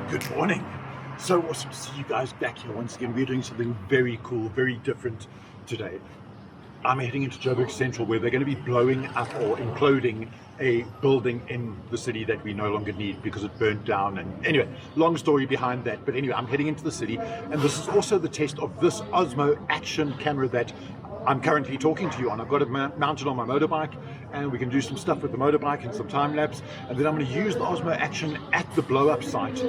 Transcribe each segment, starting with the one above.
Good morning. So awesome to see you guys back here once again. We're doing something very cool, very different today. I'm heading into Joburg Central where they're going to be blowing up or imploding a building in the city that we no longer need because it burnt down. And anyway, long story behind that. But anyway, I'm heading into the city, and this is also the test of this Osmo Action camera that I'm currently talking to you on. I've got it mounted on my motorbike, and we can do some stuff with the motorbike and some time lapse. And then I'm going to use the Osmo Action at the blow up site,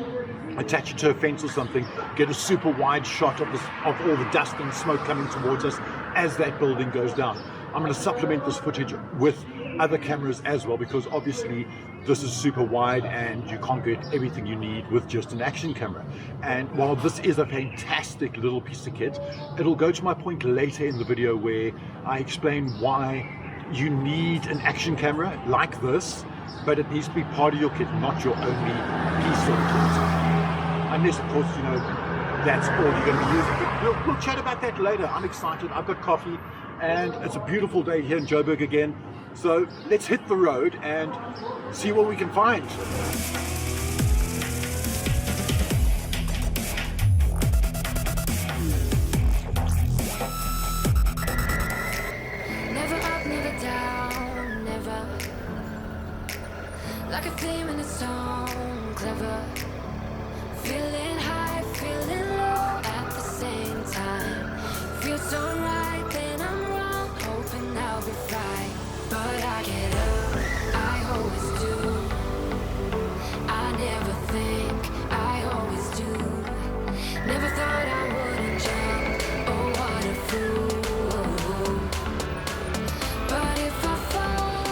attach it to a fence or something, get a super wide shot of all the dust and smoke coming towards us as that building goes down. I'm going to supplement this footage with other cameras as well, because obviously this is super wide and you can't get everything you need with just an action camera. And while this is a fantastic little piece of kit, it'll go to my point later in the video where I explain why you need an action camera like this, but it needs to be part of your kit, not your only piece of kit. Unless, of course, you know, that's all you're going to be using. But we'll chat about that later. I'm excited. I've got coffee, and it's a beautiful day here in Joburg again. So let's hit the road and see what we can find. Never up, never down, never. Like a theme in a song, clever. Feeling high, feeling low at the same time. Feels so right, then I'm wrong, hoping I'll be right. But I get up, I always do. I never think, I always do. Never thought I wouldn't jump, oh what a fool. But if I fall,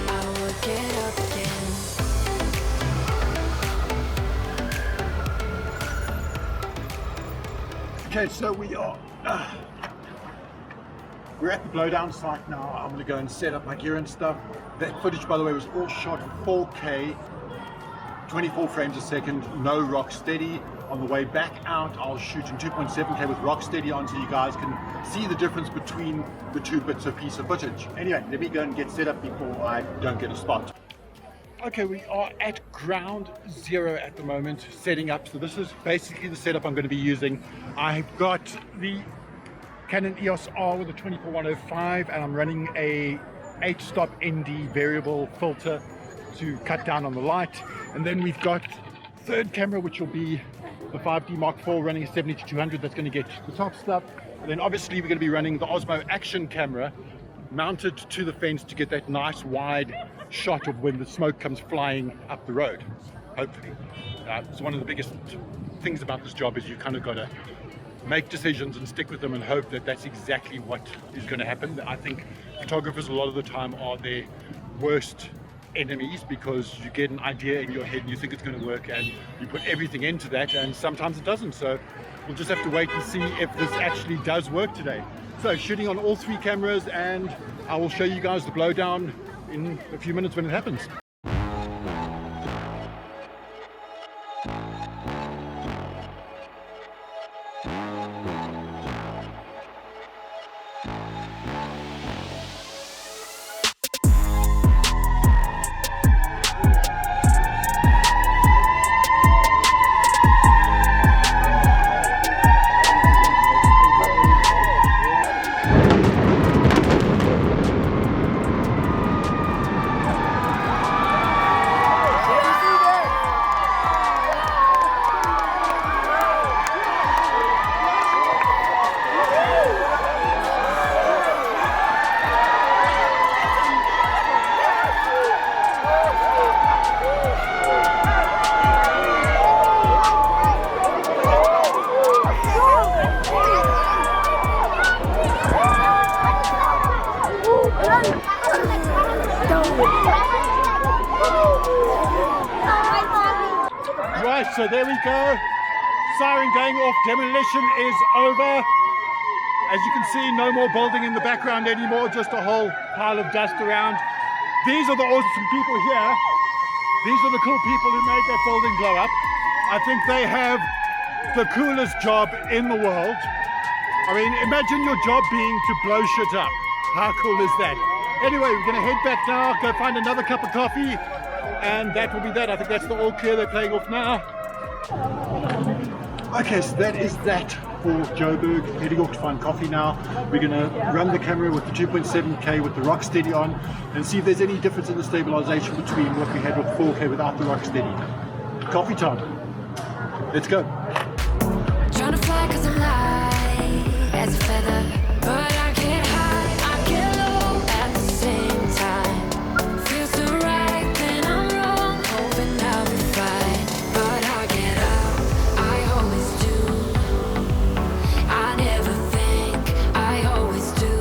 I would get up again. Okay, so we're at the blowdown site now. I'm going to go and set up my gear and stuff. That footage, by the way, was all shot 4K, 24 frames a second, no RockSteady. On the way back out, I'll shoot in 2.7K with RockSteady on so you guys can see the difference between the two bits of piece of footage. Anyway, let me go and get set up before I don't get a spot. Okay, we are at ground zero at the moment, setting up. So this is basically the setup I'm going to be using. I've got the Canon EOS R with a 24-105, and I'm running a 8-stop ND variable filter to cut down on the light. And then we've got third camera, which will be the 5D Mark IV running a 70-200. That's going to get the top stuff. And then obviously we're going to be running the Osmo Action camera mounted to the fence to get that nice wide shot of when the smoke comes flying up the road, hopefully. It's one of the biggest things about this job is you kind of got to make decisions and stick with them and hope that that's exactly what is going to happen. I think photographers a lot of the time are their worst enemies, because you get an idea in your head and you think it's going to work and you put everything into that, and sometimes it doesn't. So we'll just have to wait and see if this actually does work today. So shooting on all three cameras, and I will show you guys the blowdown in a few minutes when it happens. Right, so there we go. Siren going off, demolition is over. As you can see, no more building in the background anymore, just a whole pile of dust around. These are the awesome people here. These are the cool people who made that building blow up. I think they have the coolest job in the world. I mean, imagine your job being to blow shit up. How cool is that? Anyway, we're going to head back now, go find another cup of coffee, and that will be that. I think that's the all clear. They're playing off now. Okay, so that is that for Joburg. Heading off to find coffee now. We're going to run the camera with the 2.7K with the RockSteady on and see if there's any difference in the stabilization between what we had with 4K without the RockSteady. Coffee time. Let's go. Trying to fly 'cause I'm light as a feather, but I get high, I get low at the same time. Feels so right, then I'm wrong, hoping I'll be fine. But I get up, I always do. I never think, I always do.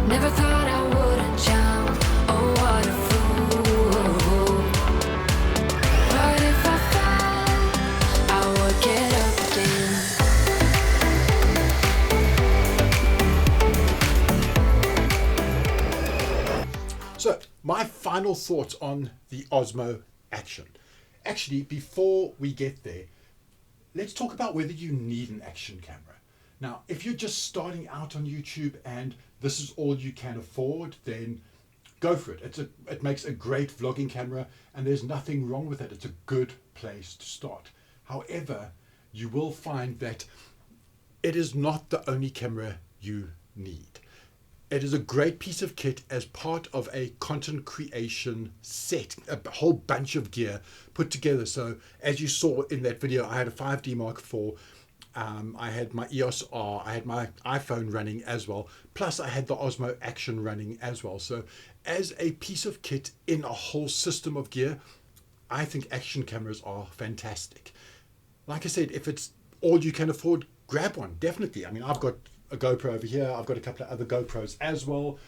Never thought I wouldn't jump, oh what a fool. But if I fall, I would get up again. So, my final thoughts on the Osmo Action. Actually, before we get there, let's talk about whether you need an action camera. Now, if you're just starting out on YouTube and this is all you can afford, then go for it. It makes a great vlogging camera and there's nothing wrong with it. It's a good place to start. However, you will find that it is not the only camera you need. It is a great piece of kit as part of a content creation set, a whole bunch of gear put together. So as you saw in that video, I had a 5D Mark IV, I had my EOS R, I had my iPhone running as well, plus I had the Osmo Action running as well. So as a piece of kit in a whole system of gear, I think action cameras are fantastic. Like I said, if it's all you can afford, grab one, definitely. I mean, I've got a GoPro over here, I've got a couple of other GoPros as well.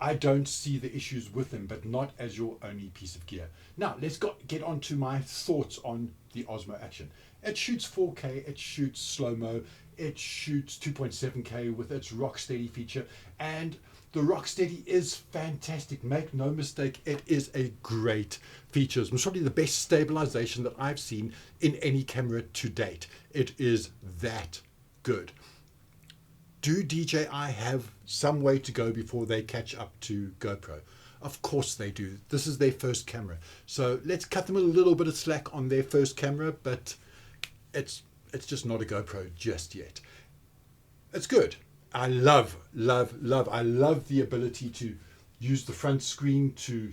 I don't see the issues with them, but not as your only piece of gear. Now, let's get on to my thoughts on the Osmo Action. It shoots 4K, it shoots slow-mo, it shoots 2.7K with its RockSteady feature, and the RockSteady is fantastic. Make no mistake, it is a great feature. It's probably the best stabilization that I've seen in any camera to date. It is that good. Do DJI have some way to go before they catch up to GoPro? Of course they do. This is their first camera. So let's cut them a little bit of slack on their first camera, but it's just not a GoPro just yet. It's good. I love the ability to use the front screen to,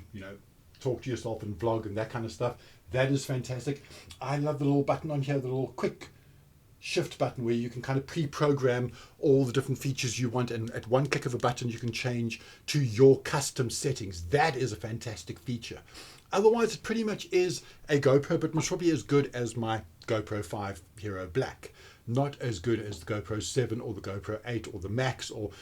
talk to yourself and vlog and that kind of stuff. That is fantastic. I love the little button on here, the little quick shift button where you can kind of pre-program all the different features you want, and at one click of a button you can change to your custom settings. That is a fantastic feature. Otherwise, it pretty much is a GoPro, but most probably as good as my GoPro 5 Hero Black. Not as good as the GoPro 7 or the GoPro 8 or the Max. Or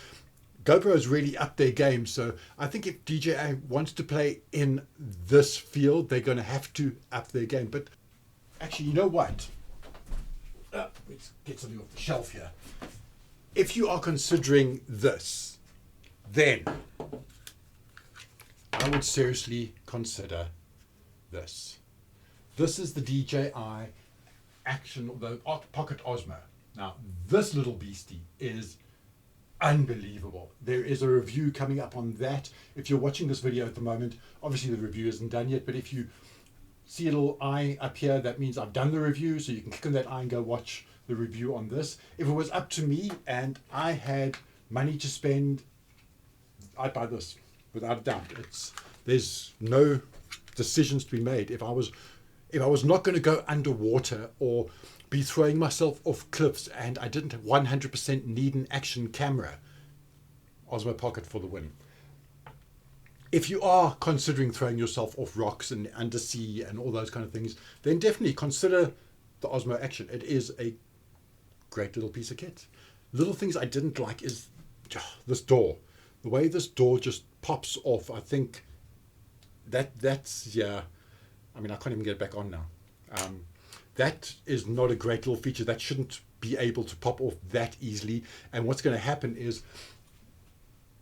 GoPro has really upped their game. So I think if DJI wants to play in this field, they're going to have to up their game. But actually, you know what? Let's get something off the shelf here. If you are considering this, then I would seriously consider this. This is the DJI Action, the Pocket Osmo. Now, this little beastie is unbelievable. There is a review coming up on that. If you're watching this video at the moment, obviously the review isn't done yet, but if you see a little eye up here, that means I've done the review, so you can click on that eye and go watch the review on this. If it was up to me and I had money to spend, I'd buy this without a doubt. There's no decisions to be made. If I was not going to go underwater or be throwing myself off cliffs and I didn't 100% need an action camera, Osmo Pocket for the win. If you are considering throwing yourself off rocks and undersea and all those kind of things, then definitely consider the Osmo Action. It is a great little piece of kit. Little things I didn't like is this door. The way this door just pops off, I think that's, yeah, I mean, I can't even get it back on now. That is not a great little feature. That shouldn't be able to pop off that easily. And what's going to happen is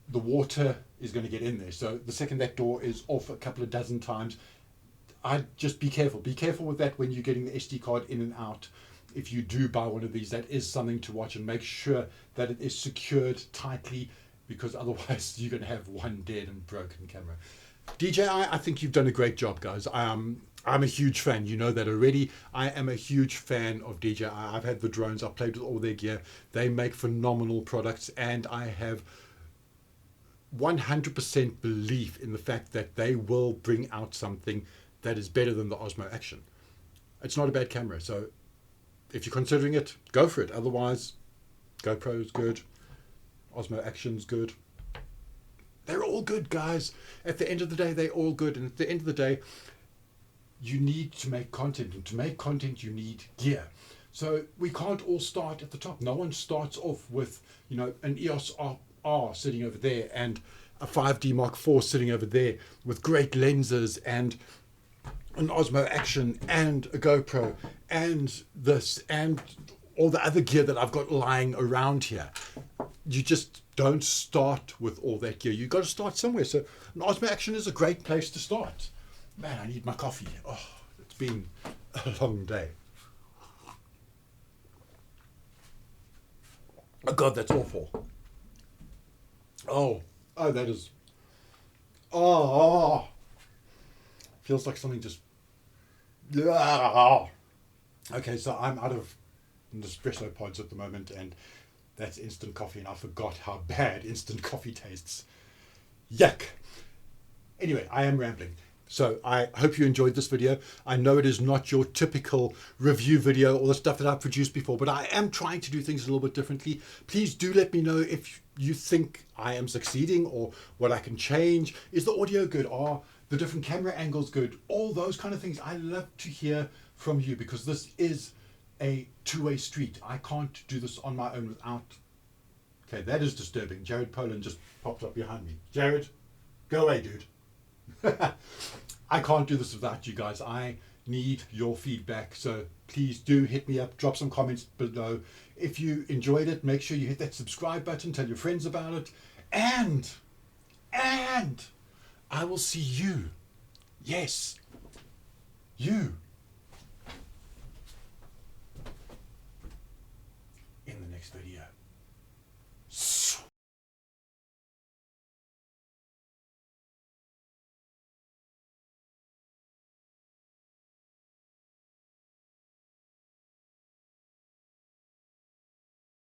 the water is going to get in there. So the second that door is off a couple of dozen times, I'd just be careful. Be careful with that when you're getting the SD card in and out. If you do buy one of these, that is something to watch, and make sure that it is secured tightly, because otherwise you're going to have one dead and broken camera. DJI, I think you've done a great job, guys. I'm a huge fan. You know that already. I am a huge fan of DJI. I've had the drones. I've played with all their gear. They make phenomenal products, and I have 100% belief in the fact that they will bring out something that is better than the Osmo Action. It's not a bad camera, so if you're considering it, go for it. Otherwise, GoPro's good, Osmo Action's good. They're all good, guys. At the end of the day, they're all good. And at the end of the day, you need to make content. And to make content, you need gear. So we can't all start at the top. No one starts off with, you know, an EOS R sitting over there and a 5D Mark IV sitting over there with great lenses and an Osmo Action and a GoPro and this and all the other gear that I've got lying around here. You just don't start with all that gear. You've got to start somewhere. So an Osmo Action is a great place to start. Man, I need my coffee. Oh, it's been a long day. Oh God, that's awful. Oh, that is. Oh, feels like something just. Okay, so I'm out of Nespresso pods at the moment, and that's instant coffee, and I forgot how bad instant coffee tastes. Yuck. Anyway, I am rambling. So I hope you enjoyed this video. I know it is not your typical review video or the stuff that I've produced before, but I am trying to do things a little bit differently. Please do let me know if you think I am succeeding or what I can change. Is the audio good? Are the different camera angles good? All those kind of things. I love to hear from you because this is a two-way street. I can't do this on my own without... Okay, that is disturbing. Jared Poland just popped up behind me. Jared, go away, dude. I can't do this without you guys. I need your feedback, so please do hit me up, drop some comments below. If you enjoyed it, make sure you hit that subscribe button, tell your friends about it, and I will see you, yes, you